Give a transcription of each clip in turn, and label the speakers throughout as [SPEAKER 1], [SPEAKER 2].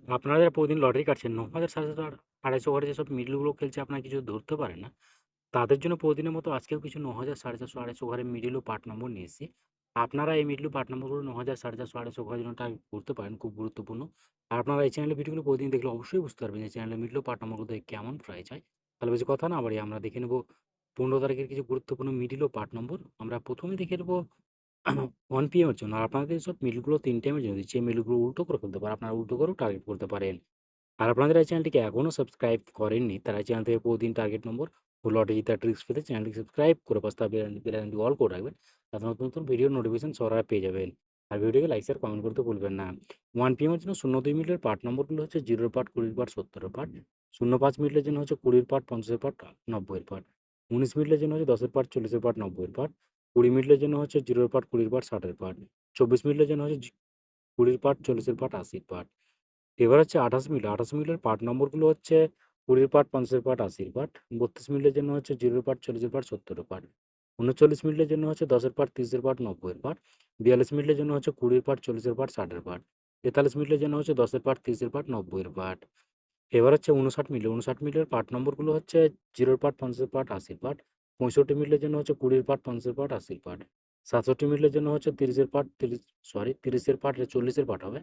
[SPEAKER 1] আপনারা যারা প্রতিদিন লটারি কাটছেন ৯,০০০, ৭,৫০০, ২৫০ ওভারে যেসব মিডলগুলো খেলছে আপনারা কিছু ধরতে পারেন না। তাদের জন্য প্রতিদিনের মতো আজকেও কিছু ৯,০০০, ৪,৫০০, ২৫০ ওভারের মিডল ও পার্ট নম্বর নিয়ে এসেছি। আপনারা এই মিডল ও পার্ট নম্বরগুলো ৯,০০০, ৪,৫০০, ২৫০ ওভারের জন্য টার্গেট করতে পারেন, খুব গুরুত্বপূর্ণ। আর আপনারা এই চ্যানেলের ভিডিওগুলো প্রতিদিন দেখলে অবশ্যই বুঝতে পারবেন যে চ্যানেলের মিডল ও পার্ট নম্বরগুলো থেকে কেমন প্রাইজ হয়। তাহলে বেশি কথা না বাড়িয়ে আমরা দেখে নেব ১৫ তারিখের কিছু গুরুত্বপূর্ণ মিডল ও পার্ট নম্বর। আমরা প্রথমে দেখে নেব 1 PM এর জন্য। আর আপনাদের সব মিডলগুলো ৩ টাইমের জন্য দিচ্ছি। এই মিডলগুলো উল্টো করে ফেলতে পারেন। আপনারা উল্টো করেও টার্গেট করতে পারেন। আর আপনারা এই চ্যানেলটিকে এখনও সাবস্ক্রাইব করেননি, তারা এই চ্যানেল থেকে প্রতিদিন টার্গেট নম্বর ও লটারি জেতার ট্রিক্স পেতে চ্যানেলটিকে সাবস্ক্রাইব করে পাশে থাকা বেল আইকনটি অল করে রাখবেন। তাতে নতুন, নতুন ভিডিওর নোটিফিকেশন সবার আগে পেয়ে যাবেন। আর ভিডিওকে লাইক, শেয়ার, কমেন্ট করতে ভুলবেন না। 1 PM এর জন্য ০২ মিনিটের পার্ট নম্বরগুলো হচ্ছে 0 এর পার্ট, 20 এর পার্ট, 70 এর পার্ট। ০৫ মিনিটের জন্য হচ্ছে 20 এর পার্ট, 50 এর পার্ট, 90 এর পার্ট। 19 মিনিটের জন্য হচ্ছে 10 এর পার্ট, 40 এর পার্ট, 90 এর পার্ট। 20 মিনিটের জন্য হচ্ছে 0 এর পার্ট, 20 এর পার্ট, 60 এর পার্ট। 24 মিনিটের জন্য হচ্ছে 20 এর পার্ট, 40 এর পার্ট, 80 এর পার্ট। এবার হচ্ছে 28 মিনিট। 28 মিনিটের পার্ট নম্বরগুলো হচ্ছে 20 এর পার্ট, 50 এর পার্ট, 80 এর পার্ট। 32 মিনিটের জন্য হচ্ছে 0 এর পার্ট, 40 এর পার্ট, 70 এর পার্ট। 39 মিনিটের জন্য হচ্ছে 10 এর পার্ট, 30 এর পার্ট, 90 এর পার্ট। 42 মিনিটের জন্য হচ্ছে 20 এর পার্ট, 40 এর পার্ট, 60 এর পার্ট। 43 মিনিটের জন্য হচ্ছে 10 এর পার্ট, 30 এর পার্ট, 90 এর পার্ট। এবার হচ্ছে 59 মিনিট। 59 মিনিটের পার্ট নম্বরগুলো হচ্ছে 0 এর পার্ট, 50 এর পার্ট, 80 এর পার্ট। 65 মিনিটের জন্য হচ্ছে 20 এর পার্ট, 50 এর পার্ট, 80 এর পার্ট। 67 মিনিটের জন্য হচ্ছে 30 এর পার্ট, 30 এর পার্ট, 40 এর পার্ট হবে,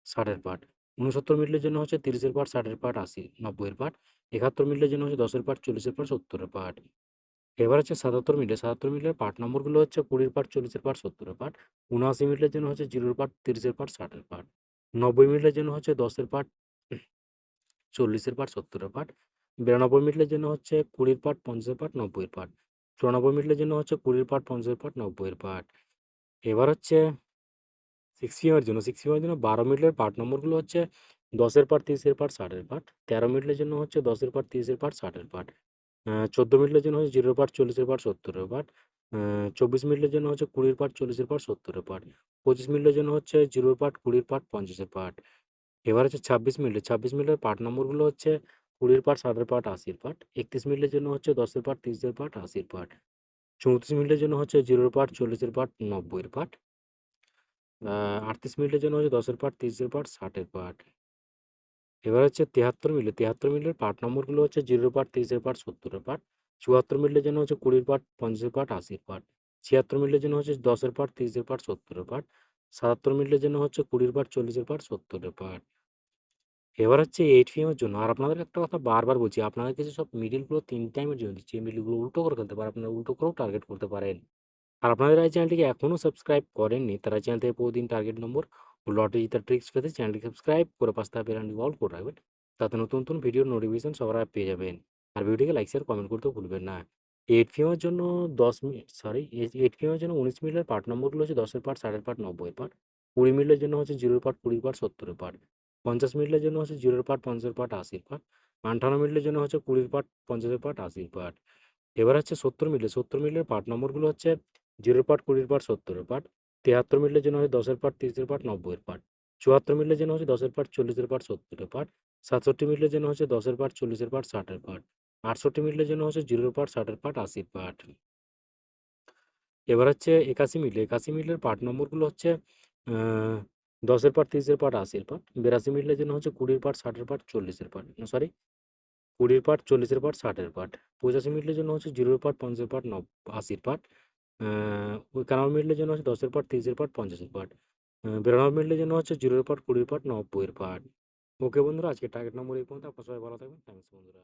[SPEAKER 1] 60 এর পার্ট। 69 মিনিটের জন্য হচ্ছে 30 এর পার্ট, 60 এর পার্ট, 80, 90 এর পার্ট। 71 মিনিটের জন্য হচ্ছে 10 এর পার্ট, 40 এর পার্ট, 70 এর পার্ট। এবার হচ্ছে 77 মিনিটে। 77 মিনিটের পার্ট নম্বরগুলো হচ্ছে 20 এর পার্ট, 40 এর পার্ট, 70 এর পার্ট। 79 মিনিটের জন্য হচ্ছে 0 এর পার্ট, 30 এর পার্ট, 60 এর পার্ট। 90 মিনিটের জন্য হচ্ছে 10 এর পার্ট, 40 এর পার্ট, 70 এর পার্ট। 92 মিনিটের জন্য হচ্ছে 20 এর পার্ট, 50 এর পার্ট, 90 এর পার্ট। 94 মিনিটের জন্য হচ্ছে 20 এর পার্ট, 50 এর পার্ট, 90 এর পার্ট। এবার হচ্ছে 6 PM এর জন্য 6 PM এর জন্য 12 মিনিটের পার্ট নম্বরগুলো হচ্ছে 10 এর পার্ট, 30 এর পার্ট, 60 এর পার্ট। 13 মিনিটের জন্য হচ্ছে 10 এর পার্ট, 30 এর পার্ট, 60 এর পার্ট। 14 মিনিটের জন্য হচ্ছে 0 এর পার্ট, 40 এর পার্ট, 70 এর পার্ট। 24 মিনিটের জন্য হচ্ছে 20 এর পার্ট, 40 এর পার্ট, 70 এর পার্ট। 25 মিনিটের জন্য হচ্ছে 0 এর পার্ট, 20 এর পার্ট, 50 এর পার্ট। এবার হচ্ছে 26 মিনিট। 26 মিনিটের পার্ট নম্বরগুলো হচ্ছে 20 এর পার্ট, 60 এর পার্ট, 80 এর পার্ট। 31 মিনিটের জন্য হচ্ছে 10 এর পার্ট, 30 এর পার্ট, 80 এর পার্ট। 34 মিনিটের জন্য হচ্ছে 0 এর পার্ট, 40 এর পার্ট, 90 এর পার্ট। 38 মিনিটের জন্য হচ্ছে 10 এর পার্ট, 30 এর পার্ট, 60 এর পার্ট। এবার হচ্ছে 73 মিনিট। 73 মিনিটের পার্ট নম্বরগুলো হচ্ছে 0 এর পার্ট, 30 এর পার্ট, 70 এর পার্ট। 74 মিনিটের জন্য হচ্ছে 20 এর পার্ট, 50 এর পার্ট, 80 এর পার্ট। 76 মিনিটের জন্য হচ্ছে 10 এর পার্ট, 30 এর পার্ট, 70 এর পার্ট। 77 মিনিটের জন্য হচ্ছে 20 এর পার্ট, 40 এর পার্ট, 70 এর পার্ট। এবার হচ্ছে 8 PM এর জন্য। আর আপনাদের একটা কথা বারবার বলছি, আপনাদেরকে যেসব মিডলগুলো ৩ টাইমের জন্য দিচ্ছি, এই মিডলগুলো উল্টো করে ফেলতে পারেন। আপনারা উল্টো করেও টার্গেট করতে পারেন। আর আপনারা এই চ্যানেলটিকে এখনও সাবস্ক্রাইব করেননি, তারা চ্যানেল থেকে প্রতিদিন টার্গেট নম্বর ও লটারি জেতার ট্রিক্স পেতে চ্যানেলটি সাবস্ক্রাইব করে পাশে থাকা বেল আইকনটি অল করে রাখবেন। তাতে নতুন, নতুন ভিডিওর নোটিফিকেশন সবার আগে পেয়ে যাবেন। আর ভিডিওটিকে লাইক, শেয়ার, কমেন্ট করতেও ভুলবেন না। 8 PM এর জন্য 10 মিনিট সরি 8 PM এর জন্য 19 মিনিটের পার্ট নম্বরগুলো হচ্ছে 10 এর পার্ট, 60 এর পার্ট, 90 এর পার্ট। 20 মিনিটের জন্য হচ্ছে 0 এর পার্ট, 20 এর পার্ট, 70 এর পার্ট। 50 মিনিটের জন্য হচ্ছে 0 এর পার্ট, 50 এর পার্ট, 80 এর পার্ট। 58 মিনিটের জন্য হচ্ছে 20 এর পার্ট, 50 এর পার্ট, 80 এর পার্ট। এবার হচ্ছে 70 মিনিট। 70 মিনিটের পার্ট নম্বরগুলো হচ্ছে 0 এর পার্ট, 20 এর পার্ট, 70 এর পার্ট। 73 মিনিটের জন্য হচ্ছে 10 এর পার্ট, 30 এর পার্ট, 90 এর পার্ট। 74 মিনিটের জন্য হচ্ছে 10 এর পার্ট, 40 এর পার্ট, 70 এর পার্ট। 67 মিনিটের জন্য হচ্ছে 10 এর পার্ট, 40 এর পার্ট, 60 এর পার্ট। 68 মিনিটের জন্য হচ্ছে 0 এর পার্ট, 60 এর পার্ট, 80 এর পার্ট। এবার হচ্ছে 81 মিনিট। 81 মিনিটের পার্ট নম্বরগুলো হচ্ছে আ 10 এর পার্ট, 30 এর পার্ট, 80 এর পার্ট। 82 মিনিটের জন্য হচ্ছে 20 এর পার্ট, 60 এর পার্ট, 40 এর পার্ট। সরি 20 এর পার্ট, 40 এর পার্ট, 60 এর পার্ট। 85 মিনিটের জন্য হচ্ছে 0 এর পার্ট, 50 এর পার্ট, 80 এর পার্ট। আ 91 মিনিটের জন্য হচ্ছে 10 এর পার্ট, 30 এর পার্ট, 50 এর পার্ট। 92 মিনিটের জন্য হচ্ছে 0 এর পার্ট, 20 এর পার্ট, 90 এর পার্ট। ওকে বন্ধুরা, আজকের টার্গেট নম্বর এই পর্যন্ত। আপনারা সবাই ভালো থাকবেন। থ্যাংকস বন্ধুরা।